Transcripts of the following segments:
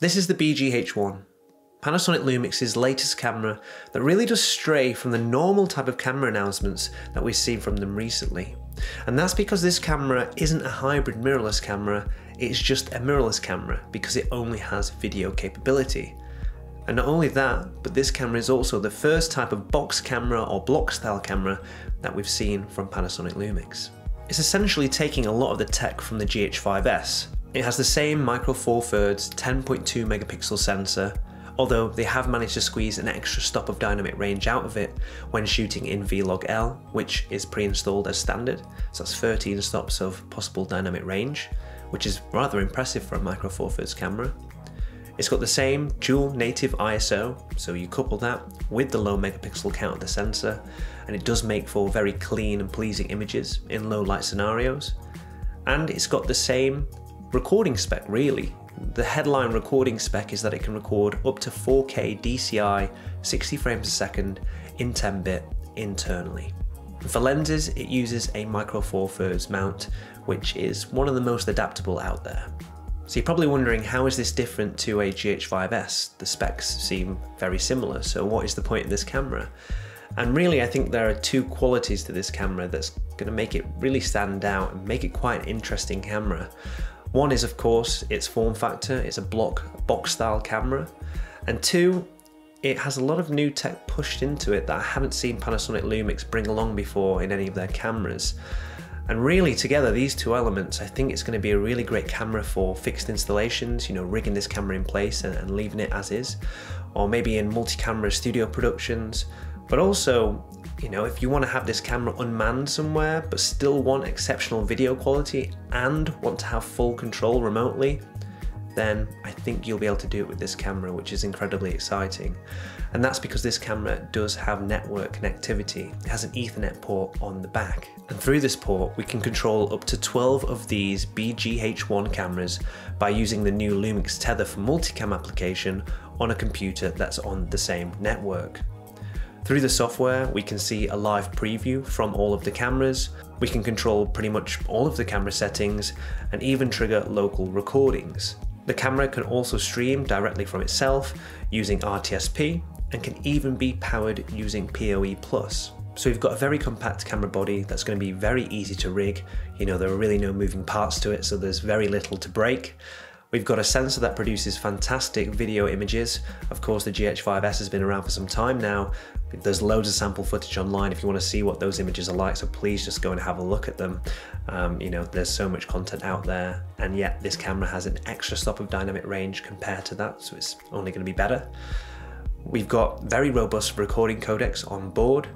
This is the BGH1, Panasonic Lumix's latest camera that really does stray from the normal type of camera announcements that we've seen from them recently. And that's because this camera isn't a hybrid mirrorless camera, it's just a mirrorless camera because it only has video capability. And not only that, but this camera is also the first type of box camera or block style camera that we've seen from Panasonic Lumix. It's essentially taking a lot of the tech from the GH5S. It has the same micro four thirds 10.2 megapixel sensor, although they have managed to squeeze an extra stop of dynamic range out of it when shooting in Vlog-L, which is pre-installed as standard, so that's 13 stops of possible dynamic range, which is rather impressive for a micro four thirds camera. It's got the same dual native ISO, so you couple that with the low megapixel count of the sensor, and it does make for very clean and pleasing images in low light scenarios. And it's got the same recording spec really. The headline recording spec is that it can record up to 4K DCI 60 frames a second in 10-bit internally. For lenses, it uses a micro four thirds mount, which is one of the most adaptable out there. So you're probably wondering, how is this different to a GH5S? The specs seem very similar, so what is the point of this camera? And really, I think there are two qualities to this camera that's going to make it really stand out and make it quite an interesting camera. One is, of course, its form factor. It's a box style camera. And two, it has a lot of new tech pushed into it that I haven't seen Panasonic Lumix bring along before in any of their cameras. And really together, these two elements, I think it's going to be a really great camera for fixed installations, you know, rigging this camera in place and leaving it as is, or maybe in multi-camera studio productions. But also, you know, if you want to have this camera unmanned somewhere but still want exceptional video quality and want to have full control remotely, then I think you'll be able to do it with this camera, which is incredibly exciting. And that's because this camera does have network connectivity. It has an Ethernet port on the back. And through this port, we can control up to 12 of these BGH1 cameras by using the new Lumix Tether for multicam application on a computer that's on the same network. Through the software, we can see a live preview from all of the cameras. We can control pretty much all of the camera settings and even trigger local recordings. The camera can also stream directly from itself using RTSP and can even be powered using PoE+. So we've got a very compact camera body that's going to be very easy to rig. You know, there are really no moving parts to it, so there's very little to break. We've got a sensor that produces fantastic video images. Of course, the GH5S has been around for some time now. There's loads of sample footage online if you want to see what those images are like, so please just go and have a look at them. You know, there's so much content out there, and yet this camera has an extra stop of dynamic range compared to that, so it's only going to be better. We've got very robust recording codecs on board,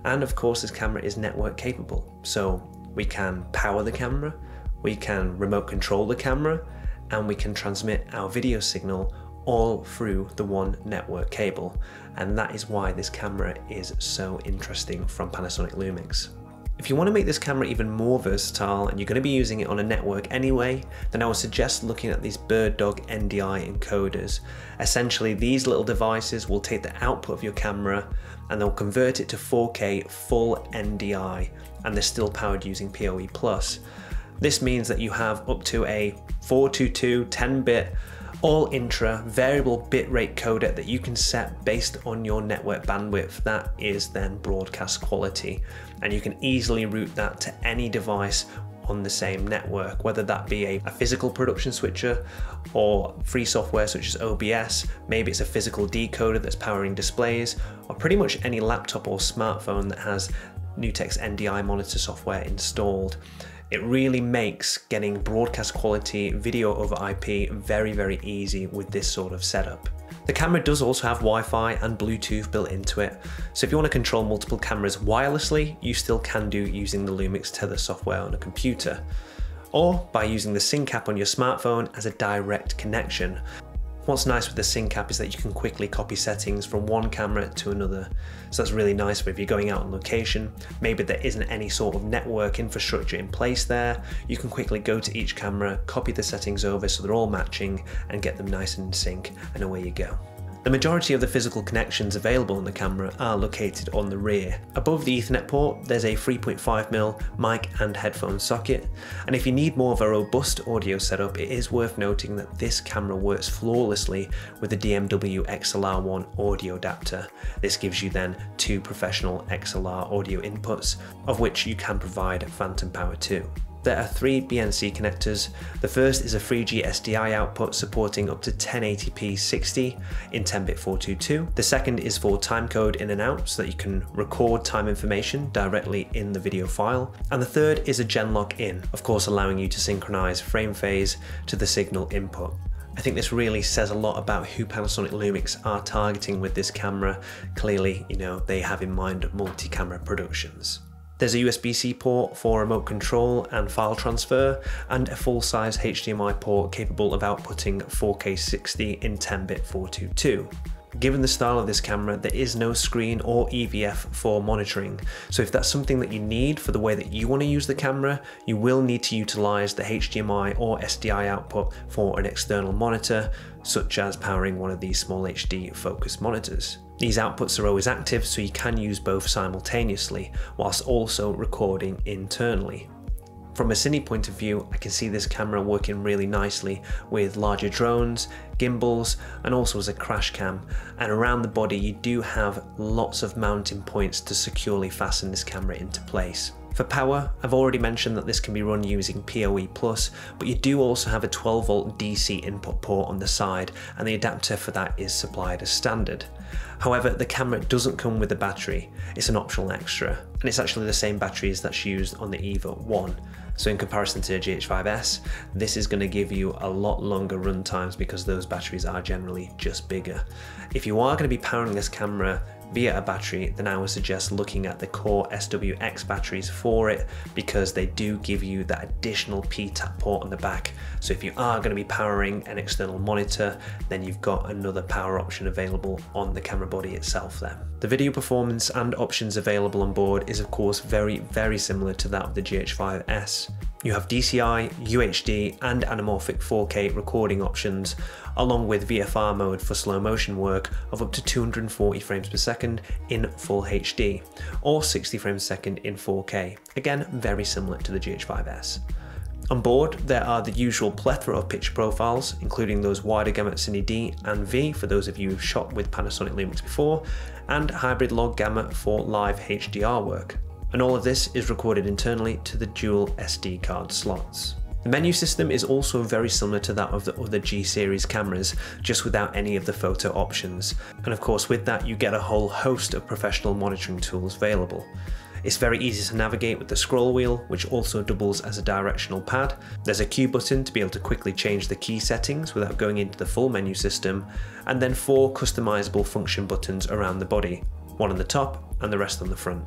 and of course this camera is network capable. So we can power the camera, we can remote control the camera, and we can transmit our video signal all through the one network cable. And that is why this camera is so interesting from Panasonic Lumix. If you want to make this camera even more versatile and you're going to be using it on a network anyway, then I would suggest looking at these BirdDog Ndi Encoders. Essentially, these little devices will take the output of your camera and they'll convert it to 4K full NDI, and they're still powered using PoE+. This means that you have up to a 422 10-bit all intra variable bitrate codec that you can set based on your network bandwidth. That is then broadcast quality, and you can easily route that to any device on the same network, whether that be a physical production switcher or free software such as OBS, maybe it's a physical decoder that's powering displays, or pretty much any laptop or smartphone that has Nutex NDI monitor software installed. It really makes getting broadcast quality video over IP very, very easy with this sort of setup. The camera does also have Wi-Fi and Bluetooth built into it, so if you want to control multiple cameras wirelessly, you still can do using the Lumix Tether software on a computer, or by using the sync app on your smartphone as a direct connection. What's nice with the sync app is that you can quickly copy settings from one camera to another. So that's really nice for if you're going out on location, maybe there isn't any sort of network infrastructure in place there, you can quickly go to each camera, copy the settings over so they're all matching and get them nice and in sync, and away you go. The majority of the physical connections available on the camera are located on the rear. Above the Ethernet port, there's a 3.5mm mic and headphone socket, and if you need more of a robust audio setup, it is worth noting that this camera works flawlessly with the DMW XLR1 audio adapter. This gives you then 2 professional XLR audio inputs, of which you can provide phantom power to. There are 3 BNC connectors. The first is a 3G SDI output supporting up to 1080p 60 in 10-bit 422. The second is for timecode in and out so that you can record time information directly in the video file. And the third is a Genlock in, of course allowing you to synchronize frame phase to the signal input. I think this really says a lot about who Panasonic Lumix are targeting with this camera. Clearly, they have in mind multi-camera productions. There's a USB-C port for remote control and file transfer, and a full-size HDMI port capable of outputting 4K 60 in 10-bit 422. Given the style of this camera, there is no screen or EVF for monitoring, so if that's something that you need for the way that you want to use the camera, you will need to utilize the HDMI or SDI output for an external monitor, such as powering one of these small HD focus monitors. These outputs are always active, so you can use both simultaneously, whilst also recording internally. From a Cine point of view, I can see this camera working really nicely with larger drones, gimbals, and also as a crash cam. And around the body, you do have lots of mounting points to securely fasten this camera into place. For power, I've already mentioned that this can be run using PoE+, but you do also have a 12-volt DC input port on the side, and the adapter for that is supplied as standard. However, the camera doesn't come with a battery, it's an optional extra, and it's actually the same batteries that's used on the EVA 1. So in comparison to the GH5S, this is going to give you a lot longer run times because those batteries are generally just bigger. If you are going to be powering this camera via a battery, then I would suggest looking at the Core SWX batteries for it, because they do give you that additional P-tap port on the back. So if you are going to be powering an external monitor, then you've got another power option available on the camera body itself then. The video performance and options available on board is of course very similar to that of the GH5S. You have DCI, UHD and anamorphic 4K recording options, along with VFR mode for slow motion work of up to 240 frames per second in full HD, or 60 frames per second in 4K, again very similar to the GH5S. On board, there are the usual plethora of picture profiles, including those wider gamut Cine D and V for those of you who've shot with Panasonic Lumix before, and hybrid log gamut for live HDR work. And all of this is recorded internally to the dual SD card slots. The menu system is also very similar to that of the other G series cameras, just without any of the photo options. And of course with that you get a whole host of professional monitoring tools available. It's very easy to navigate with the scroll wheel, which also doubles as a directional pad. There's a Q button to be able to quickly change the key settings without going into the full menu system, and then 4 customizable function buttons around the body, one on the top and the rest on the front.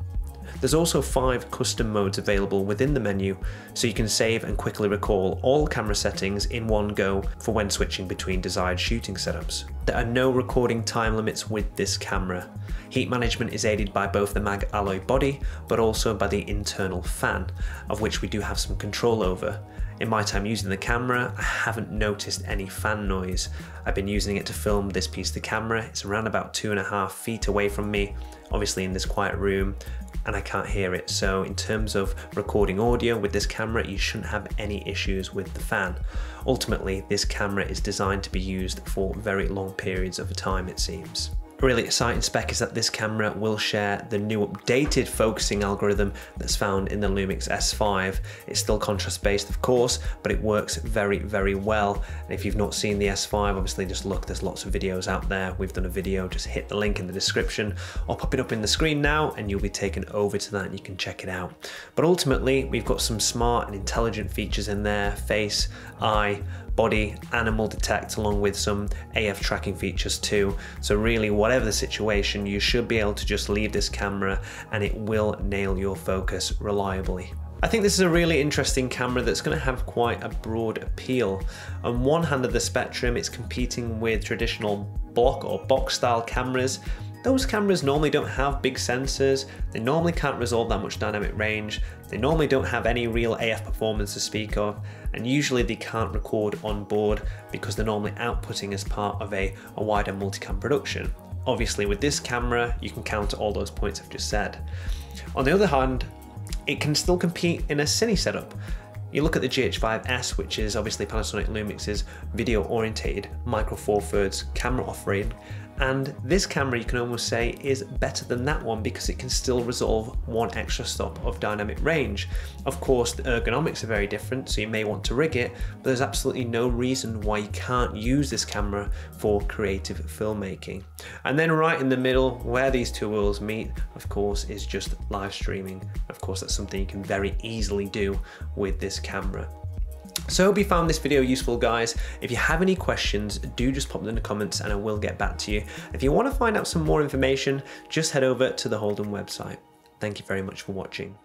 There's also 5 custom modes available within the menu, so you can save and quickly recall all camera settings in one go for when switching between desired shooting setups. There are no recording time limits with this camera. Heat management is aided by both the mag alloy body, but also by the internal fan, of which we do have some control over. In my time using the camera, I haven't noticed any fan noise. I've been using it to film this piece of the camera. It's around about 2.5 feet away from me, obviously in this quiet room, and I can't hear it. So in terms of recording audio with this camera, you shouldn't have any issues with the fan. Ultimately, this camera is designed to be used for very long periods of time, it seems. A really exciting spec is that this camera will share the new updated focusing algorithm that's found in the Lumix S5. It's still contrast based of course, but it works very well. And if you've not seen the S5, obviously just look, there's lots of videos out there. We've done a video, just hit the link in the description. I'll pop it up in the screen now and you'll be taken over to that and you can check it out. But ultimately, we've got some smart and intelligent features in there: face, eye, body, animal detect, along with some AF tracking features too. So really, whatever the situation, you should be able to just leave this camera and it will nail your focus reliably. I think this is a really interesting camera that's going to have quite a broad appeal. On one hand of the spectrum, it's competing with traditional block or box style cameras Those cameras normally don't have big sensors, they normally can't resolve that much dynamic range, they normally don't have any real AF performance to speak of, and usually they can't record on board because they're normally outputting as part of a wider multicam production. Obviously with this camera, you can counter all those points I've just said. On the other hand, it can still compete in a Cine setup. You look at the GH5S, which is obviously Panasonic Lumix's video-orientated micro four thirds camera offering, and this camera you can almost say is better than that one because it can still resolve one extra stop of dynamic range. Of course, the ergonomics are very different, so you may want to rig it, but there's absolutely no reason why you can't use this camera for creative filmmaking. And then right in the middle, where these two worlds meet, of course, is just live streaming. Of course, that's something you can very easily do with this camera. So I hope you found this video useful, guys. If you have any questions, do just pop them in the comments and I will get back to you. If you want to find out some more information, just head over to the Holden website. Thank you very much for watching.